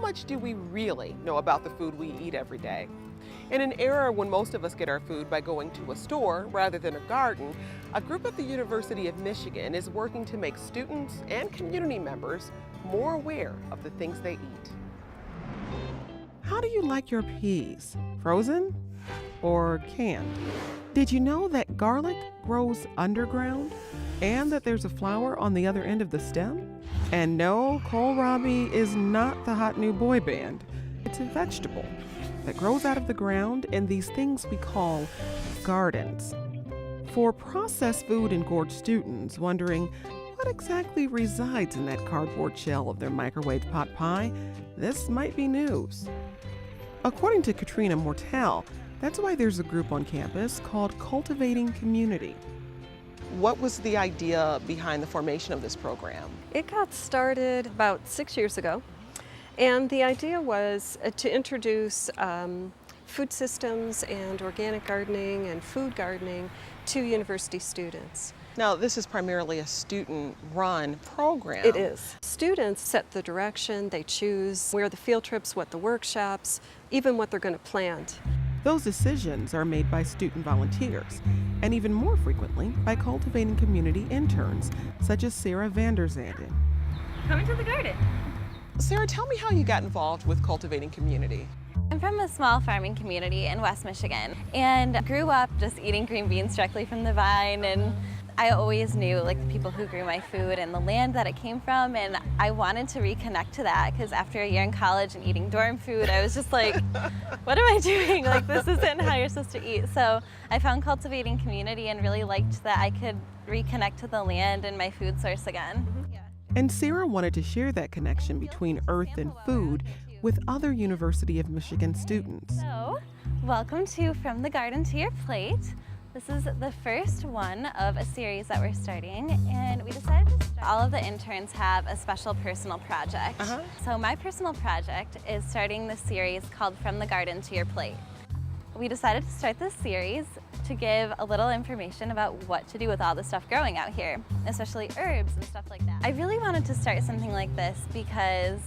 much do we really know about the food we eat every day? In an era when most of us get our food by going to a store rather than a garden, a group at the University of Michigan is working to make students and community members more aware of the things they eat. How do you like your peas? Frozen or canned? Did you know that garlic grows underground and that there's a flower on the other end of the stem? And no, kohlrabi is not the hot new boy band. It's a vegetable that grows out of the ground in these things we call gardens. For processed food engorged students wondering what exactly resides in that cardboard shell of their microwave pot pie, this might be news. According to Katrina Mortel, that's why there's a group on campus called Cultivating Community. What was the idea behind the formation of this program? It got started about 6 years ago, and the idea was to introduce food systems and organic gardening and food gardening to university students. Now, this is primarily a student-run program. It is. Students set the direction, they choose where the field trips, what the workshops, even what they're going to plant. Those decisions are made by student volunteers, and even more frequently by Cultivating Community interns, such as Sarah Vanderzanden. Come into the garden. Sarah, tell me how you got involved with Cultivating Community. I'm from a small farming community in West Michigan and grew up just eating green beans directly from the vine, and I always knew like the people who grew my food and the land that it came from, and I wanted to reconnect to that because after a year in college and eating dorm food, I was just like, what am I doing? Like, this isn't how you're supposed to eat. So I found Cultivating Community and really liked that I could reconnect to the land and my food source again. And Sarah wanted to share that connection between earth and food with other University of Michigan students. So, welcome to From the Garden to Your Plate. This is the first one of a series that we're starting, and we decided to start. All of the interns have a special personal project. So my personal project is starting this series called From the Garden to Your Plate. We decided to start this series to give a little information about what to do with all the stuff growing out here, especially herbs and stuff like that. I really wanted to start something like this because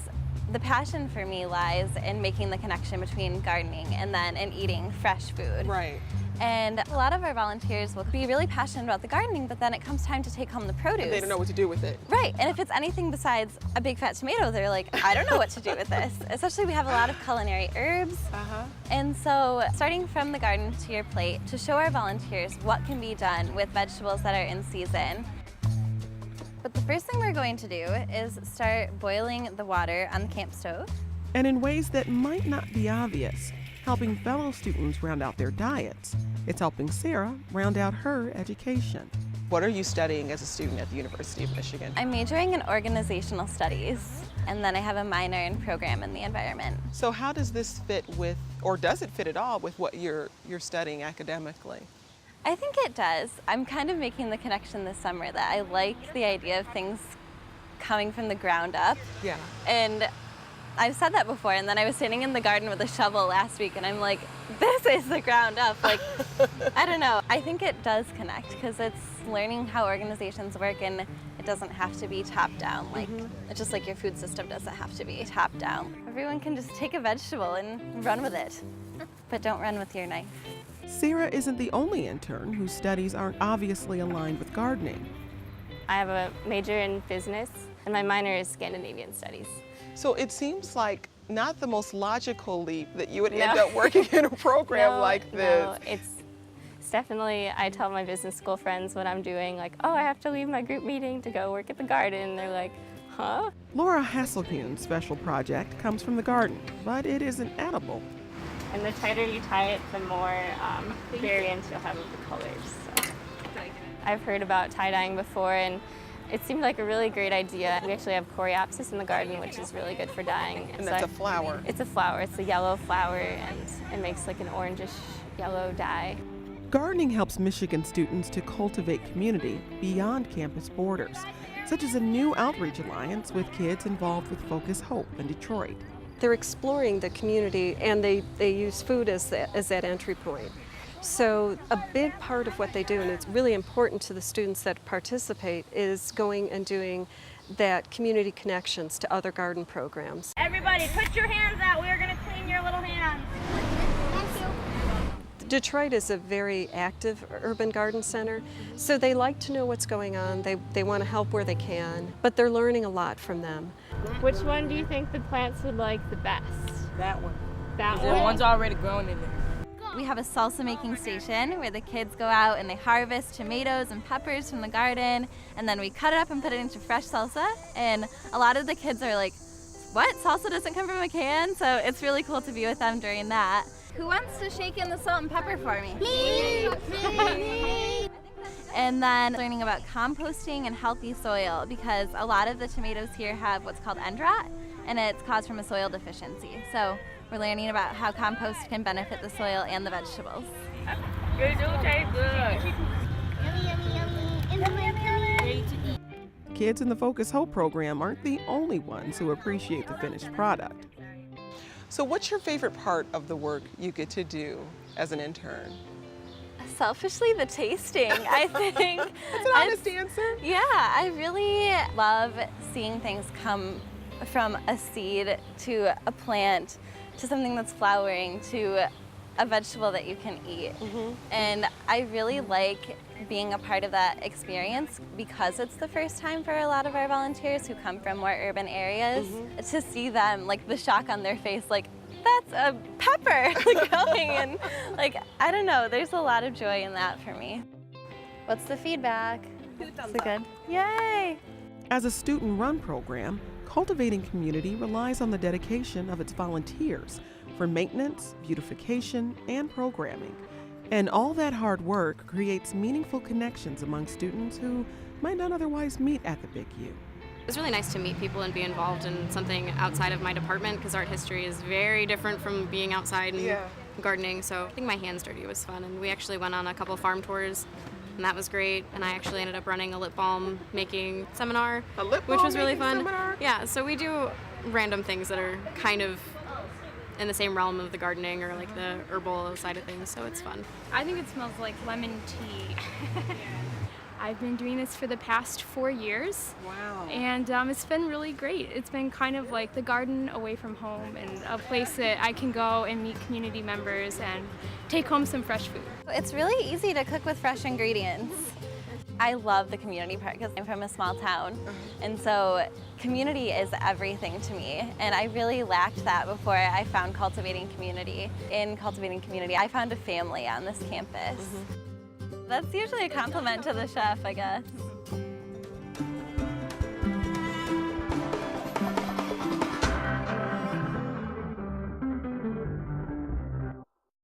the passion for me lies in making the connection between gardening and then in eating fresh food. Right. And a lot of our volunteers will be really passionate about the gardening, but then it comes time to take home the produce. And they don't know what to do with it. Right, and if it's anything besides a big fat tomato, they're like, I don't know what to do with this. Especially we have a lot of culinary herbs. And so starting From the Garden to Your Plate to show our volunteers what can be done with vegetables that are in season. But the first thing we're going to do is start boiling the water on the camp stove. And in ways that might not be obvious, helping fellow students round out their diets. It's helping Sarah round out her education. What are you studying as a student at the University of Michigan? I'm majoring in organizational studies, and then I have a minor in program in the environment. So how does this fit with, or does it fit at all with what you're studying academically? I think it does. I'm kind of making the connection this summer that I like the idea of things coming from the ground up. Yeah. And I've said that before, and then I was standing in the garden with a shovel last week, and I'm like, this is the ground up. Like, I don't know. I think it does connect because it's learning how organizations work, and it doesn't have to be top down. Like, it's just like your food system doesn't have to be top down. Everyone can just take a vegetable and run with it, but don't run with your knife. Sarah isn't the only intern whose studies aren't obviously aligned with gardening. I have a major in business, and my minor is Scandinavian studies. So it seems like not the most logical leap that you would end up working in a program like this. No, it's definitely, I tell my business school friends what I'm doing, like, oh, I have to leave my group meeting to go work at the garden. They're like, huh? Laura Hasselhuhn's special project comes from the garden, but it isn't edible. And the tighter you tie it, the more variance you'll have of the colors. So. I've heard about tie-dyeing before, and it seemed like a really great idea. We actually have coreopsis in the garden, which is really good for dyeing. And that's a flower. It's a flower. It's a yellow flower, and it makes like an orangish yellow dye. Gardening helps Michigan students to cultivate community beyond campus borders, such as a new outreach alliance with kids involved with Focus Hope in Detroit. They're exploring the community, and they use food as that entry point. So a big part of what they do, and it's really important to the students that participate, is going and doing that community connections to other garden programs. Everybody, put your hands out. We're going to clean your little hands. Detroit is a very active urban garden center, so they like to know what's going on. They want to help where they can, but they're learning a lot from them. Which one do you think the plants would like the best? That one. That The one? one's already grown in there. We have a salsa making station where the kids go out and they harvest tomatoes and peppers from the garden, and then we cut it up and put it into fresh salsa. And a lot of the kids are like, what? Salsa doesn't come from a can? So it's really cool to be with them during that. Who wants to shake in the salt and pepper for me? Me! And then learning about composting and healthy soil, because a lot of the tomatoes here have what's called end rot, and it's caused from a soil deficiency. So we're learning about how compost can benefit the soil and the vegetables. Good, do taste good. Kids in the Focus Hope program aren't the only ones who appreciate the finished product. So what's your favorite part of the work you get to do as an intern? Selfishly, the tasting, I think. That's an honest answer. Yeah, I really love seeing things come from a seed to a plant to something that's flowering to a vegetable that you can eat. And I really like being a part of that experience because it's the first time for a lot of our volunteers who come from more urban areas to see them, like the shock on their face, like, that's a pepper going, and like, I don't know, there's a lot of joy in that for me. What's the feedback? Is it good? Yay! As a student-run program, Cultivating Community relies on the dedication of its volunteers for maintenance, beautification, and programming. And all that hard work creates meaningful connections among students who might not otherwise meet at the Big U. It was really nice to meet people and be involved in something outside of my department, because art history is very different from being outside and gardening. So I think my hands dirty was fun, and we actually went on a couple farm tours, and that was great. And I actually ended up running a lip balm making seminar, which was really fun. Seminar? Yeah, so we do random things that are kind of in the same realm of the gardening or like the herbal side of things, so it's fun. I think it smells like lemon tea. I've been doing this for the past 4 years. Wow. And it's been really great. It's been kind of like the garden away from home and a place that I can go and meet community members and take home some fresh food. It's really easy to cook with fresh ingredients. I love the community part because I'm from a small town, and so community is everything to me, and I really lacked that before I found Cultivating Community. In Cultivating Community, I found a family on this campus. That's usually a compliment to the chef, I guess.